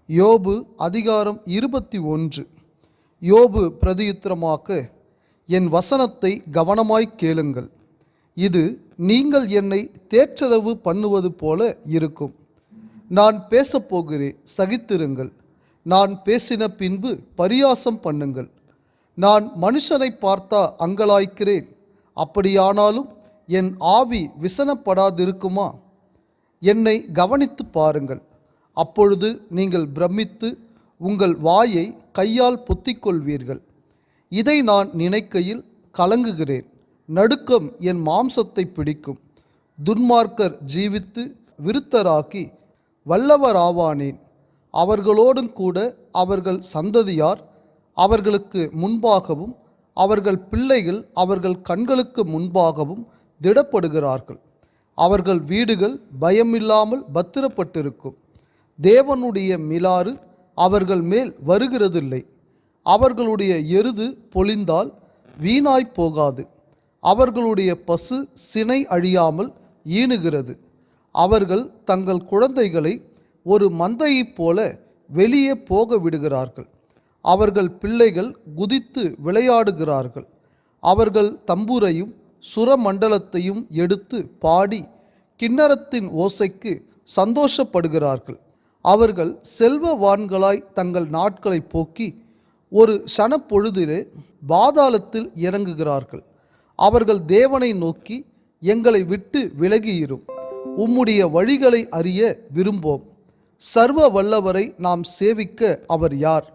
யோபு அதிகாரம் 21. யோபு பிரதியுத்தரமாக, என் வசனத்தை கவனமாய் கேளுங்கள். இது நீங்கள் என்னை தேற்றரவு பண்ணுவது போல இருக்கும். நான் பேசப்போகிறேன், சகித்திருங்கள். நான் பேசின பின்பு பரியாசம் பண்ணுங்கள். நான் மனுஷனை பார்த்தா அங்கலாய்க்கிறேன். அப்படியானாலும் என் ஆவி விசனப்படாதிருக்குமா? என்னை கவனித்து பாருங்கள். அப்பொழுது நீங்கள் பிரமித்து உங்கள் வாயை கையால் பொத்திக்கொள்வீர்கள். இதை நான் நினைக்கையில் கலங்குகிறேன். நடுக்கம் என் மாம்சத்தை பிடிக்கும். துன்மார்க்கர் ஜீவித்து விருத்தராக்கி வல்லவராவானேன். அவர்களோடும் கூட அவர்கள் சந்ததியார் அவர்களுக்கு முன்பாகவும் அவர்கள் பிள்ளைகள் அவர்கள் கண்களுக்கு முன்பாகவும் திடப்படுகிறார்கள். அவர்கள் வீடுகள் பயமில்லாமல் பத்திரப்பட்டிருக்கும். தேவனுடைய மிலாறு அவர்கள் மேல் வருகிறதில்லை. அவர்களுடைய எருது பொழிந்தால் வீணாய் போகாது. அவர்களுடைய பசு சினை அழியாமல் ஈனுகிறது. அவர்கள் தங்கள் குழந்தைகளை ஒரு மந்தையைப் போல வெளியே போக விடுகிறார்கள். அவர்கள் பிள்ளைகள் குதித்து விளையாடுகிறார்கள். அவர்கள் தம்புரையும் சுரமண்டலத்தையும் எடுத்து பாடி கின்னரத்தின் ஓசைக்கு சந்தோஷப்படுகிறார்கள். அவர்கள் செல்வவான்களாய் தங்கள் நாட்களை போக்கி ஒரு சனப்பொழுதிலே பாதாளத்தில் இறங்குகிறார்கள். அவர்கள் தேவனை நோக்கி, எங்களை விட்டு விலகியிரும், உம்முடைய வழிகளை அறிய விரும்போம். சர்வ வல்லவரை நாம் சேவிக்க அவர் யார்?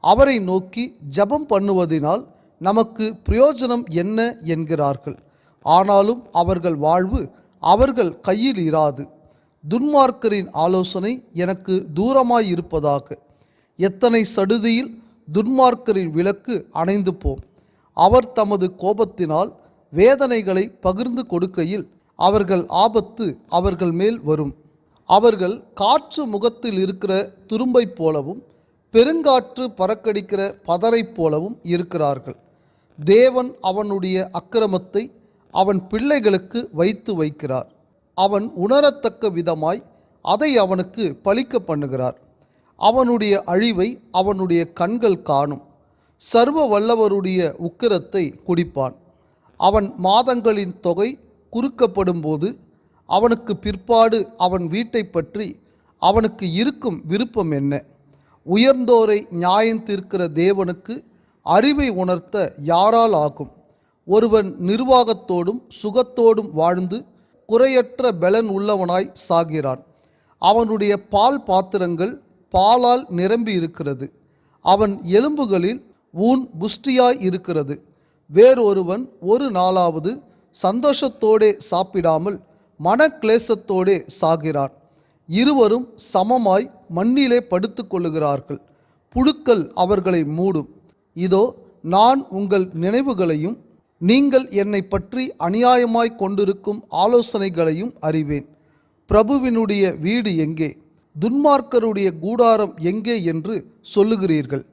அவரை நோக்கி ஜெபம் பண்ணுவதினால் நமக்கு பிரயோஜனம் என்ன என்கிறார்கள். ஆனாலும் அவர்கள் வாழ்வு அவர்கள் கையில் இராது. துன்மார்க்கரின் ஆலோசனை எனக்கு தூரமாயிருப்பதாக. எத்தனை சடுதியில் துன்மார்க்கரின் விளக்கு அணைந்து போம். அவர் தமது கோபத்தினால் வேதனைகளை பகிர்ந்து கொடுக்கையில் அவர்கள் ஆபத்து அவர்கள் மேல் வரும். அவர்கள் காற்று முகத்தில் இருக்கிற துரும்பை போலவும் பெருங்காற்று பறக்கடிக்கிற பதரை போலவும் இருக்கிறார்கள். தேவன் அவனுடைய அக்கிரமத்தை அவன் பிள்ளைகளுக்கு வைக்கிறார். அவன் உணரத்தக்க விதமாய் அதை அவனுக்கு பலிக்க பண்ணுகிறார். அவனுடைய அழிவை அவனுடைய கண்கள் காணும். சர்வ வல்லவருடைய உக்கிரத்தை குடிப்பான். அவன் மாதங்களின் தொகை குறுக்கப்படும் போது அவனுக்கு பிற்பாடு அவன் வீட்டை பற்றி அவனுக்கு இருக்கும் விருப்பம் என்ன? உயர்ந்தோரை நியாயம் தீர்க்கிற தேவனுக்கு அறிவை உணர்த்த யாரால் ஆகும்? ஒருவன் நிர்வாகத்தோடும் சுகத்தோடும் வாழ்ந்து குறையற்ற பலன் உள்ளவனாய் சாகிறான். அவனுடைய பால் பாத்திரங்கள் பாலால் நிரம்பி இருக்கிறது. அவன் எலும்புகளில் ஊன் புஷ்டியாய் இருக்கிறது. வேறொருவன் ஒரு நாளாவது சந்தோஷத்தோடே சாப்பிடாமல் மனக்லேசத்தோடே சாகிறான். இருவரும் சமமாய் மண்ணிலே படுத்து கொள்ளுகிறார்கள். புழுக்கள் அவர்களை மூடும். இதோ, நான் உங்கள் நினைவுகளையும் நீங்கள் என்னை பற்றி அநியாயமாய் கொண்டிருக்கும் ஆலோசனைகளையும் அறிவேன். பிரபுவினுடைய வீடு எங்கே? துன்மார்க்கருடைய கூடாரம் எங்கே என்று சொல்லுகிறீர்கள்.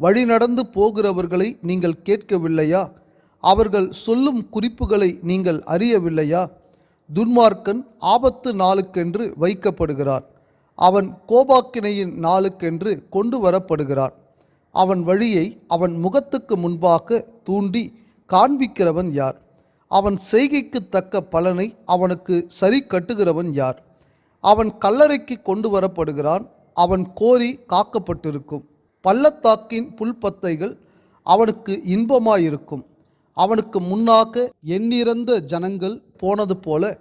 வழி நடந்து போகிறவர்களை நீங்கள் கேட்கவில்லையா? அவர்கள் சொல்லும் குறிப்புகளை நீங்கள் அறியவில்லையா? துன்மார்க்கன் ஆபத்து நாளுக்கென்று வைக்கப்படுகிறான். அவன் கோபாக்கினையின் நாளுக்கென்று கொண்டு வரப்படுகிறான். அவன் வழியை அவன் முகத்துக்கு முன்பாக தூண்டி காண்பிக்கிறவன் யார்? அவன் செய்கைக்கு தக்க பலனை அவனுக்கு சரி கட்டுகிறவன் யார்? அவன் கல்லறைக்கு கொண்டு வரப்படுகிறான். அவன் கோரி காக்கப்பட்டிருக்கும். பள்ளத்தாக்கின் புல்பத்தைகள் அவனுக்கு இன்பமாயிருக்கும். அவனுக்கு முன்னாக எண்ணிறந்த ஜனங்கள் போனது போல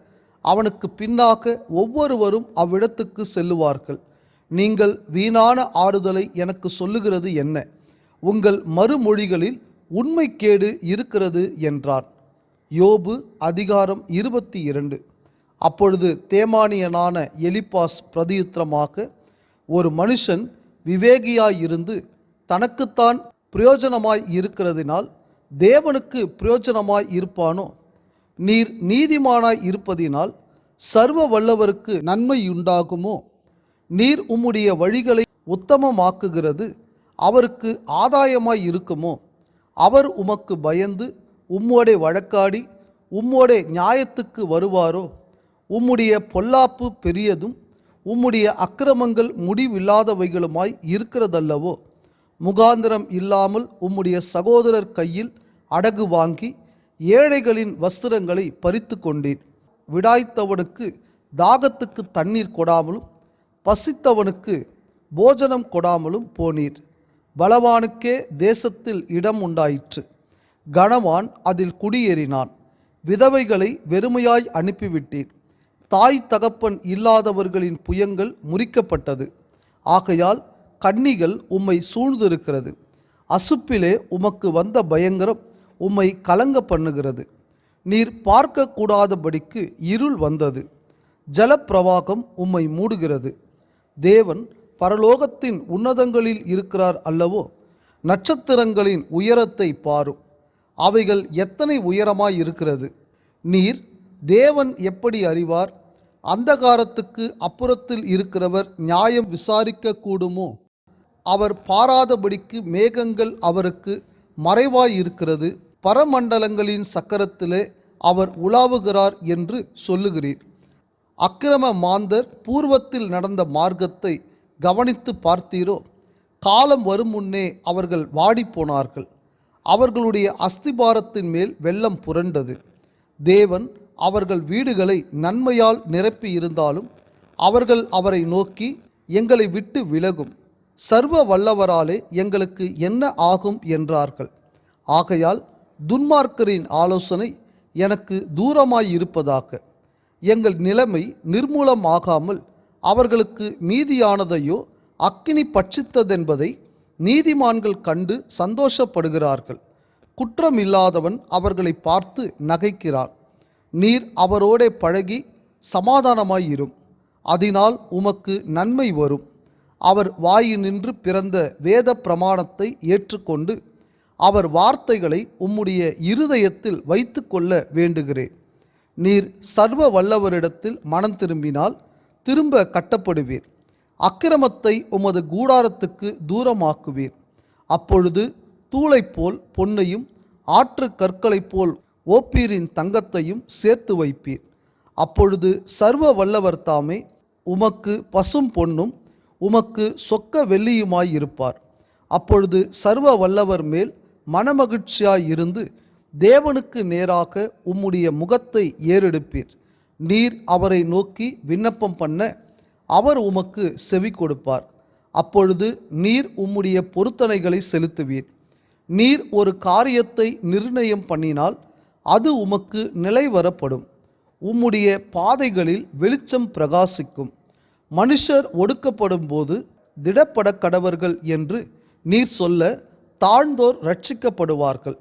அவனுக்கு பின்னாக ஒவ்வொருவரும் அவ்விடத்துக்கு செல்லுவார்கள். நீங்கள் வீணான ஆறுதலை எனக்கு சொல்லுகிறது என்ன? உங்கள் மறுமொழிகளில் உண்மைக்கேடு இருக்கிறது என்றான். யோபு அதிகாரம் 22. அப்பொழுது தேமானியனான எலிப்பாஸ் பிரதியுத்தரமாக, ஒரு மனுஷன் விவேகியாயிருந்து தனக்குத்தான் பிரயோஜனமாய் இருக்கிறதினால் தேவனுக்கு பிரயோஜனமாய் இருப்பானோ? நீர் நீதிமானாய் இருப்பதினால் சர்வ வல்லவருக்கு நன்மையுண்டாகுமோ? நீர் உம்முடைய வழிகளை உத்தமமாக்குகிறது அவருக்கு ஆதாயமாய் இருக்குமோ? அவர் உமக்கு பயந்து உம்மோடே வழக்காடி உம்மோடே நியாயத்துக்கு வருவாரோ? உம்முடைய பொல்லாப்பு பெரியதும் உம்முடைய அக்கிரமங்கள் முடிவில்லாதவைகளுமாய் இருக்கிறதல்லவோ? முகாந்திரம் இல்லாமல் உம்முடைய சகோதரர் கையில் அடகு வாங்கி ஏழைகளின் வஸ்திரங்களை பறித்து கொண்டீர். விடாய்த்தவனுக்கு தாகத்துக்கு தண்ணீர் கொடாமலும் பசித்தவனுக்கு போஜனம் கொடாமலும் போனீர். பலவானுக்கே தேசத்தில் இடம் உண்டாயிற்று, கனவான் அதில் குடியேறினான். விதவைகளை வெறுமையாய் அனுப்பிவிட்டீர். தாய் தகப்பன் இல்லாதவர்களின் புயங்கள் முறிக்கப்பட்டது. ஆகையால் கன்னிகள் உம்மை சூழ்ந்திருக்கிறது. அசுப்பிலே உமக்கு வந்த பயங்கரம் உம்மை கலங்க பண்ணுகிறது. நீர் பார்க்கக்கூடாதபடிக்கு இருள் வந்தது. ஜலப்பிரவாகம் உம்மை மூடுகிறது. தேவன் பரலோகத்தின் உன்னதங்களில் இருக்கிறார் அல்லவோ? நட்சத்திரங்களின் உயரத்தை பாரும், அவைகள் எத்தனை உயரமாய் இருக்கிறது. நீர் தேவன் எப்படி அறிவார்? அந்தகாரத்துக்கு அப்புறத்தில் இருக்கிறவர் நியாயம் விசாரிக்க கூடுமோ? அவர் பாராதபடிக்கு மேகங்கள் அவருக்கு மறைவாய் இருக்கிறது. பரமண்டலங்களின் சக்கரத்திலே அவர் உலாவுகிறார் என்று சொல்லுகிறீர். அக்கிரம மாந்தர் பூர்வத்தில் நடந்த மார்க்கத்தை கவனித்து பார்த்தீரோ? காலம் வரும் முன்னே அவர்கள் வாடிப்போனார்கள். அவர்களுடைய அஸ்திபாரத்தின் மேல் வெள்ளம் புரண்டது. தேவன் அவர்கள் வீடுகளை நன்மையால் நிரப்பி இருந்தாலும் அவர்கள் அவரை நோக்கி, எங்களை விட்டு விலகும், சர்வ வல்லவராலே எங்களுக்கு என்ன ஆகும் என்றார்கள். ஆகையால் துன்மார்க்கரின் ஆலோசனை எனக்கு தூரமாயிருப்பதாக. எங்கள் நிலைமை நிர்மூலமாகாமல் அவர்களுக்கு மீதியானதையோ அக்கினி பட்சித்ததென்பதை நீதிமான்கள் கண்டு சந்தோஷப்படுகிறார்கள். குற்றமில்லாதவன் அவர்களை பார்த்து நகைக்கிறான். நீர் அவரோடே பழகி சமாதானமாயிரும், அதனால் உமக்கு நன்மை வரும். அவர் வாயினின்று பிறந்த வேத பிரமாணத்தை ஏற்றுக்கொண்டு அவர் வார்த்தைகளை உம்முடைய இருதயத்தில் வைத்து கொள்ள வேண்டுகிறேன். நீர் சர்வ வல்லவரிடத்தில் மனம் திரும்பினால் திரும்ப கட்டப்படுவீர். அக்கிரமத்தை உமது கூடாரத்துக்கு தூரமாக்குவீர். அப்பொழுது தூளைப்போல் பொன்னையும் ஆற்று கற்களைப் போல் ஓப்பீரின் தங்கத்தையும் சேர்த்து வைப்பீர். அப்பொழுது சர்வ வல்லவர் தாமே உமக்கு பசும் பொன்னும் உமக்கு சொக்க வெள்ளியுமாயிருப்பார். அப்பொழுது சர்வ வல்லவர் மேல் மனமகிழ்ச்சியாயிருந்து தேவனுக்கு நேராக உம்முடைய முகத்தை ஏறெடுப்பீர். நீர் அவரை நோக்கி விண்ணப்பம் பண்ண அவர் உமக்கு செவி கொடுப்பார். அப்பொழுது நீர் உம்முடைய பொருத்தனைகளை செலுத்துவீர். நீர் ஒரு காரியத்தை நிர்ணயம் பண்ணினால் அது உமக்கு நிலைவரப்படும். உம்முடைய பாதைகளில் வெளிச்சம் பிரகாசிக்கும். மனுஷர் ஒடுக்கப்படும் போது திடப்பட கடவர்கள் என்று நீர் சொல்ல தாழ்ந்தோர் ரட்சிக்கப்படுவார்கள்.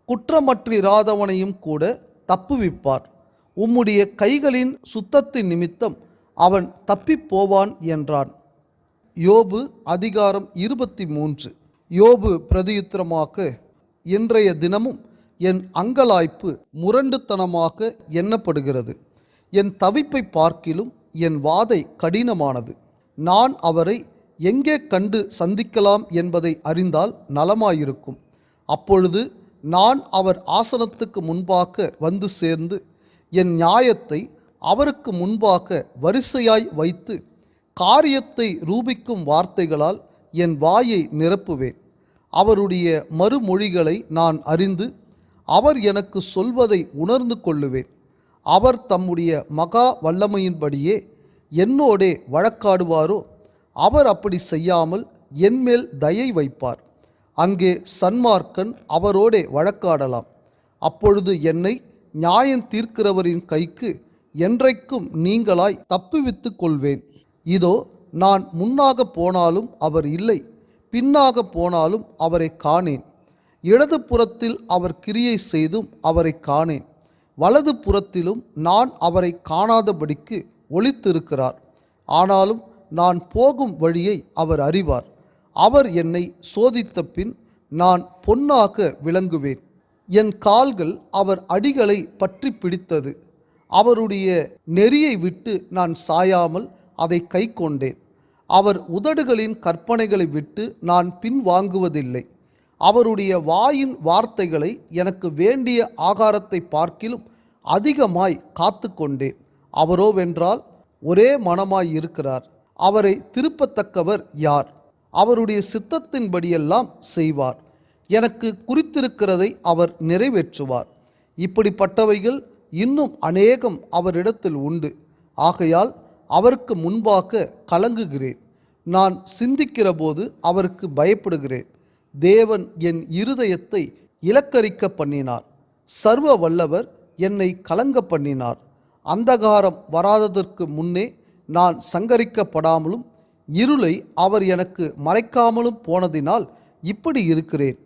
குற்றமற்றிராதவனையும் கூட தப்புவிப்பார். உம்முடைய கைகளின் சுத்தத்தின் நிமித்தம் அவன் தப்பிப்போவான் என்றான். யோபு அதிகாரம் 23. யோபு பிரதியுத்தரமாக, இன்றைய தினமும் என் அங்கலாய்ப்பு முரண்டுத்தனமாக எண்ணப்படுகிறது. என் தவிப்பை பார்க்கிலும் என் வாதை கடினமானது. நான் அவரை எங்கே கண்டு சந்திக்கலாம் என்பதை அறிந்தால் நலமாயிருக்கும். அப்பொழுது நான் அவர் ஆசனத்துக்கு முன்பாக வந்து சேர்ந்து என் நியாயத்தை அவருக்கு முன்பாக வரிசையாய் வைத்து காரியத்தை ரூபிக்கும் வார்த்தைகளால் என் வாயை நிரப்புவேன். அவருடைய மறுமொழிகளை நான் அறிந்து அவர் எனக்கு சொல்வதை உணர்ந்து கொள்ளுவேன். அவர் தம்முடைய மகா வல்லமையின்படியே என்னோடே வழக்காடுவாரோ? அவர் அப்படி செய்யாமல் என்மேல் தயை வைப்பார். அங்கே சன்மார்க்கன் அவரோடே வழக்காடலாம். அப்பொழுது என்னை நியாயம் தீர்க்கிறவரின் கைக்கு என்றைக்கும் நீங்களாய் தப்புவித்து கொள்வேன். இதோ நான் முன்னாக போனாலும் அவர் இல்லை, பின்னாக போனாலும் அவரை காணேன். இடது புறத்தில் அவர் கிரியை செய்தும் அவரை காணேன். வலது புறத்திலும் நான் அவரை காணாதபடிக்கு ஒளித்திருக்கிறார். ஆனாலும் நான் போகும் வழியை அவர் அறிவார். அவர் என்னை சோதித்த பின் நான் பொன்னாக விளங்குவேன். என் கால்கள் அவர் அடிகளை பற்றி பிடித்தது. அவருடைய நெறியை விட்டு நான் சாயாமல் அதை கை கொண்டேன். அவர் உதடுகளின் கற்பனைகளை விட்டு நான் பின்வாங்குவதில்லை. அவருடைய வாயின் வார்த்தைகளை எனக்கு வேண்டிய ஆகாரத்தை பார்க்கிலும் அதிகமாய் காத்து கொண்டேன். அவரோவென்றால் ஒரே மனமாய் இருக்கிறார். அவரை திருப்பத்தக்கவர் யார்? அவருடைய சித்தத்தின்படியெல்லாம் செய்வார். எனக்கு குறித்திருக்கிறதை அவர் நிறைவேற்றுவார். இப்படிப்பட்டவைகள் இன்னும் அநேகம் அவரிடத்தில் உண்டு. ஆகையால் அவருக்கு முன்பாக கலங்குகிறேன். நான் சிந்திக்கிற போது அவருக்கு பயப்படுகிறேன். தேவன் என் இருதயத்தை இலக்கரிக்க பண்ணினார். சர்வ வல்லவர் என்னை கலங்க பண்ணினார். அந்தகாரம் வராததற்கு முன்னே நான் சங்கரிக்கப்படாமலும் இருளை அவர் எனக்கு மறைக்காமலும் போனதினால் இப்படி இருக்கிறேன்.